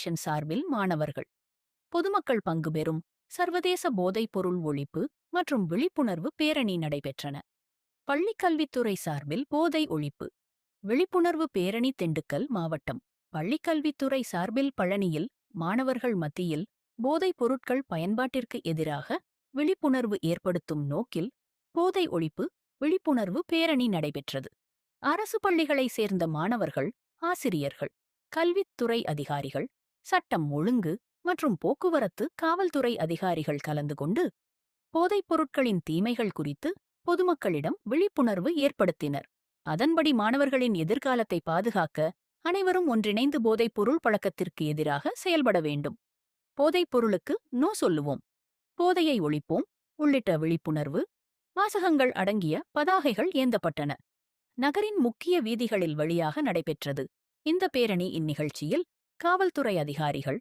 Foundation சார்பில் மாணவர்கள், பொதுமக்கள் பங்குபெறும் சர்வதேச போதைப் பொருள் ஒழிப்பு மற்றும் விழிப்புணர்வு பேரணி நடைபெற்றன. பள்ளிக்கல்வித்துறை சார்பில் போதை ஒழிப்பு விழிப்புணர்வு பேரணி திண்டுக்கல் மாவட்டம். பள்ளிக்கல்வித்துறை சார்பில் பழனியில் மாணவர்கள் மத்தியில் போதைப் பொருட்கள் பயன்பாட்டிற்கு எதிராக விழிப்புணர்வு ஏற்படுத்தும் நோக்கில் போதை ஒழிப்பு விழிப்புணர்வு பேரணி நடைபெற்றது. அரசு பள்ளிகளைச் சேர்ந்த மாணவர்கள், ஆசிரியர்கள், கல்வித்துறை அதிகாரிகள், சட்டம் ஒழுங்கு மற்றும் போக்குவரத்து காவல்துறை அதிகாரிகள் கலந்து கொண்டு போதைப் பொருட்களின் தீமைகள் குறித்து பொதுமக்களிடம் விழிப்புணர்வு ஏற்படுத்தினர். அதன்படி மாணவர்களின் எதிர்காலத்தை பாதுகாக்க அனைவரும் ஒன்றிணைந்து போதைப் பொருள் பழக்கத்திற்கு எதிராக செயல்பட வேண்டும். போதைப் பொருளுக்கு நோ சொல்லுவோம், போதையை ஒழிப்போம் உள்ளிட்ட விழிப்புணர்வு வாசகங்கள் அடங்கிய பதாகைகள் ஏந்தப்பட்டன. நகரின் முக்கிய வீதிகளில் வழியாக நடைபெற்றது. இந்த பேரணி இந்நிகழ்ச்சியில் காவல்துறை அதிகாரிகள்,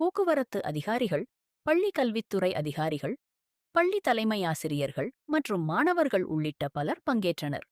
போக்குவரத்து அதிகாரிகள், பள்ளி கல்வித்துறை அதிகாரிகள், பள்ளி தலைமை ஆசிரியர்கள் மற்றும் மாணவர்கள் உள்ளிட்ட பலர் பங்கேற்றனர்.